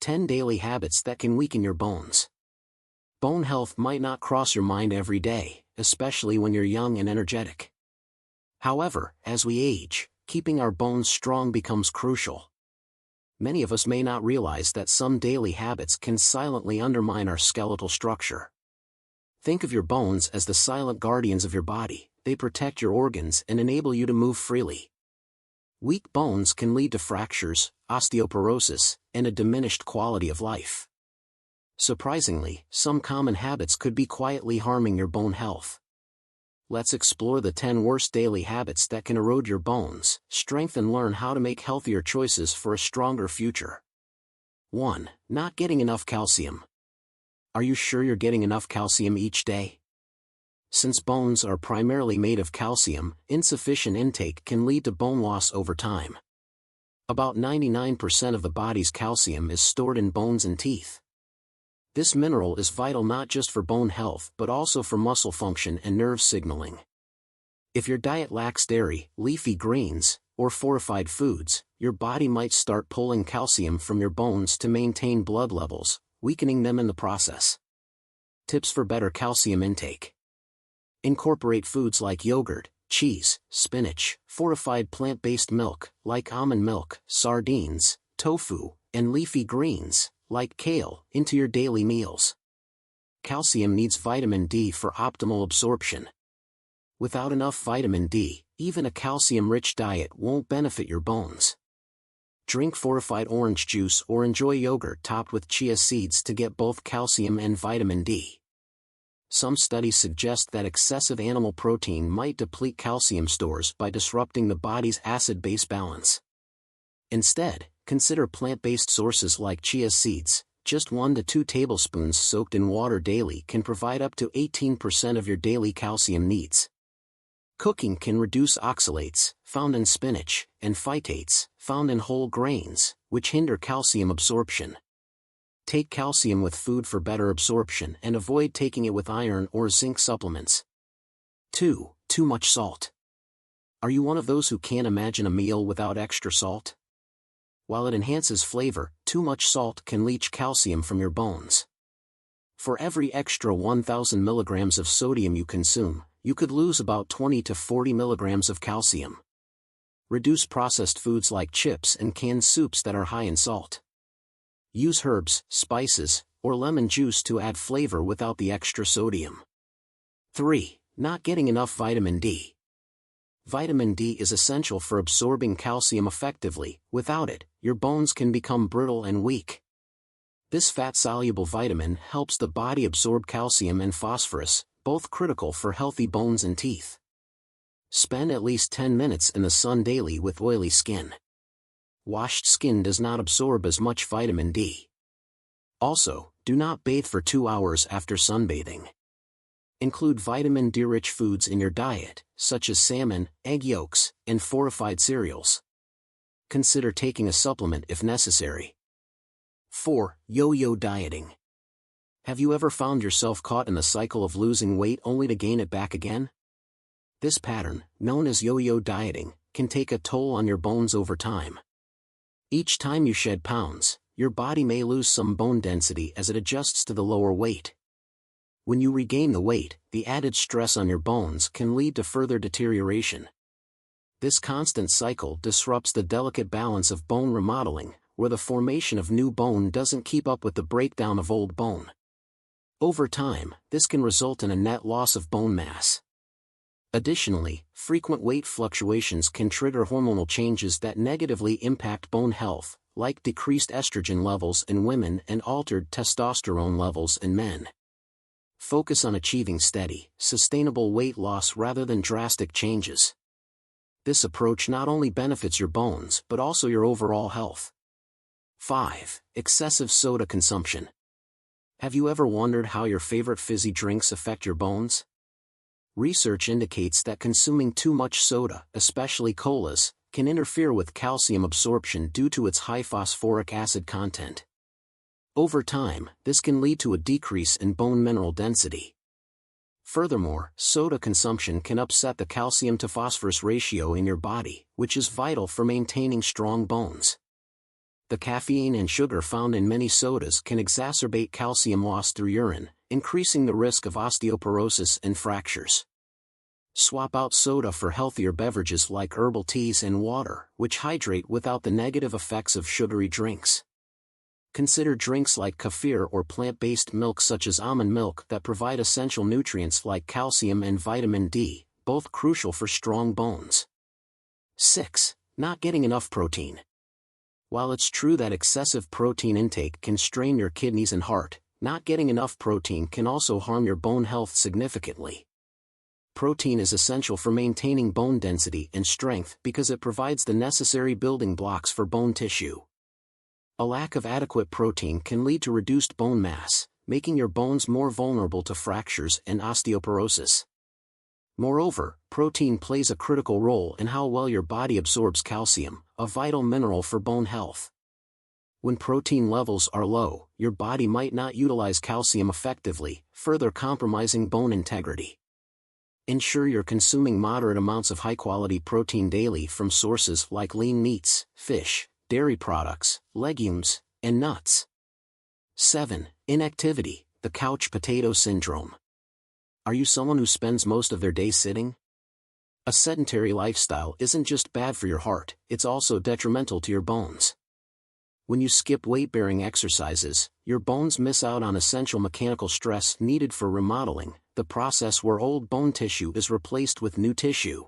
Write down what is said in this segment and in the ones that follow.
10 daily habits that can weaken your bones. Bone health might not cross your mind every day, especially when you're young and energetic. However, as we age, keeping our bones strong becomes crucial. Many of us may not realize that some daily habits can silently undermine our skeletal structure. Think of your bones as the silent guardians of your body. They protect your organs and enable you to move freely. Weak bones can lead to fractures, osteoporosis, and a diminished quality of life. Surprisingly, some common habits could be quietly harming your bone health. Let's explore the 10 worst daily habits that can erode your bones, strength, and learn how to make healthier choices for a stronger future. 1. Not getting enough calcium. Are you sure you're getting enough calcium each day? Since bones are primarily made of calcium, insufficient intake can lead to bone loss over time. About 99% of the body's calcium is stored in bones and teeth. This mineral is vital not just for bone health but also for muscle function and nerve signaling. If your diet lacks dairy, leafy greens, or fortified foods, your body might start pulling calcium from your bones to maintain blood levels, weakening them in the process. Tips for better calcium intake. Incorporate foods like yogurt, cheese, spinach, fortified plant-based milk, like almond milk, sardines, tofu, and leafy greens, like kale, into your daily meals. Calcium needs vitamin D for optimal absorption. Without enough vitamin D, even a calcium-rich diet won't benefit your bones. Drink fortified orange juice or enjoy yogurt topped with chia seeds to get both calcium and vitamin D. Some studies suggest that excessive animal protein might deplete calcium stores by disrupting the body's acid-base balance. Instead, consider plant-based sources like chia seeds. Just 1 to 2 tablespoons soaked in water daily can provide up to 18% of your daily calcium needs. Cooking can reduce oxalates, found in spinach, and phytates, found in whole grains, which hinder calcium absorption. Take calcium with food for better absorption and avoid taking it with iron or zinc supplements. 2. Too much salt. Are you one of those who can't imagine a meal without extra salt? While it enhances flavor, too much salt can leach calcium from your bones. For every extra 1,000 milligrams of sodium you consume, you could lose about 20 to 40 milligrams of calcium. Reduce processed foods like chips and canned soups that are high in salt. Use herbs, spices, or lemon juice to add flavor without the extra sodium. 3. Not getting enough vitamin D. Vitamin D is essential for absorbing calcium effectively. Without it, your bones can become brittle and weak. This fat-soluble vitamin helps the body absorb calcium and phosphorus, both critical for healthy bones and teeth. Spend at least 10 minutes in the sun daily with oily skin. Washed skin does not absorb as much vitamin D. Also, do not bathe for 2 hours after sunbathing. Include vitamin D-rich foods in your diet, such as salmon, egg yolks, and fortified cereals. Consider taking a supplement if necessary. 4. Yo-yo dieting. Have you ever found yourself caught in the cycle of losing weight only to gain it back again? This pattern, known as yo-yo dieting, can take a toll on your bones over time. Each time you shed pounds, your body may lose some bone density as it adjusts to the lower weight. When you regain the weight, the added stress on your bones can lead to further deterioration. This constant cycle disrupts the delicate balance of bone remodeling, where the formation of new bone doesn't keep up with the breakdown of old bone. Over time, this can result in a net loss of bone mass. Additionally, frequent weight fluctuations can trigger hormonal changes that negatively impact bone health, like decreased estrogen levels in women and altered testosterone levels in men. Focus on achieving steady, sustainable weight loss rather than drastic changes. This approach not only benefits your bones but also your overall health. 5. Excessive soda consumption. Have you ever wondered how your favorite fizzy drinks affect your bones? Research indicates that consuming too much soda, especially colas, can interfere with calcium absorption due to its high phosphoric acid content. Over time, this can lead to a decrease in bone mineral density. Furthermore, soda consumption can upset the calcium to phosphorus ratio in your body, which is vital for maintaining strong bones. The caffeine and sugar found in many sodas can exacerbate calcium loss through urine, increasing the risk of osteoporosis and fractures. Swap out soda for healthier beverages like herbal teas and water, which hydrate without the negative effects of sugary drinks. Consider drinks like kefir or plant-based milk such as almond milk that provide essential nutrients like calcium and vitamin D, both crucial for strong bones. 6. Not getting enough protein. While it's true that excessive protein intake can strain your kidneys and heart, not getting enough protein can also harm your bone health significantly. Protein is essential for maintaining bone density and strength because it provides the necessary building blocks for bone tissue. A lack of adequate protein can lead to reduced bone mass, making your bones more vulnerable to fractures and osteoporosis. Moreover, protein plays a critical role in how well your body absorbs calcium, a vital mineral for bone health. When protein levels are low, your body might not utilize calcium effectively, further compromising bone integrity. Ensure you're consuming moderate amounts of high-quality protein daily from sources like lean meats, fish, dairy products, legumes, and nuts. 7. Inactivity, the couch potato syndrome. Are you someone who spends most of their day sitting? A sedentary lifestyle isn't just bad for your heart, it's also detrimental to your bones. When you skip weight-bearing exercises, your bones miss out on essential mechanical stress needed for remodeling, the process where old bone tissue is replaced with new tissue.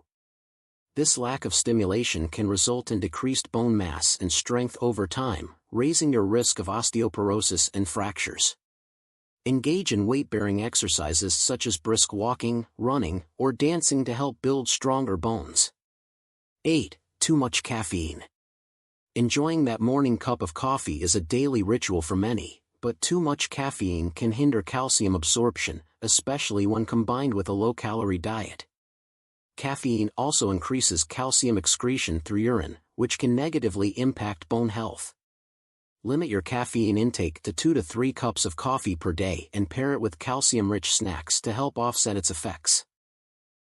This lack of stimulation can result in decreased bone mass and strength over time, raising your risk of osteoporosis and fractures. Engage in weight-bearing exercises such as brisk walking, running, or dancing to help build stronger bones. 8. Too much caffeine. Enjoying that morning cup of coffee is a daily ritual for many, but too much caffeine can hinder calcium absorption, especially when combined with a low-calorie diet. Caffeine also increases calcium excretion through urine, which can negatively impact bone health. Limit your caffeine intake to 2 to 3 cups of coffee per day and pair it with calcium-rich snacks to help offset its effects.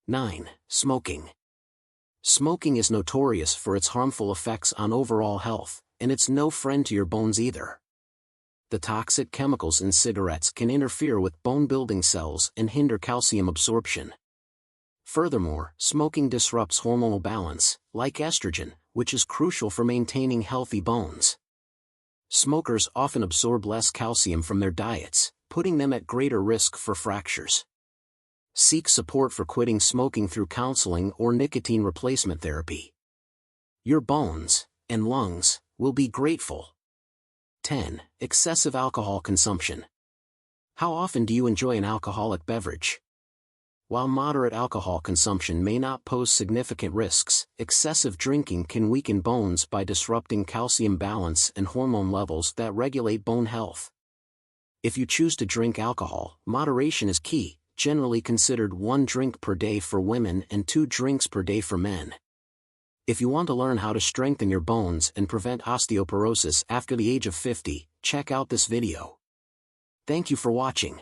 9. Smoking. Smoking is notorious for its harmful effects on overall health, and it's no friend to your bones either. The toxic chemicals in cigarettes can interfere with bone-building cells and hinder calcium absorption. Furthermore, smoking disrupts hormonal balance, like estrogen, which is crucial for maintaining healthy bones. Smokers often absorb less calcium from their diets, putting them at greater risk for fractures. Seek support for quitting smoking through counseling or nicotine replacement therapy. Your bones and lungs will be grateful. 10. Excessive alcohol consumption. How often do you enjoy an alcoholic beverage? While moderate alcohol consumption may not pose significant risks, excessive drinking can weaken bones by disrupting calcium balance and hormone levels that regulate bone health. If you choose to drink alcohol, moderation is key, generally considered 1 drink per day for women and 2 drinks per day for men. If you want to learn how to strengthen your bones and prevent osteoporosis after the age of 50, check out this video. Thank you for watching.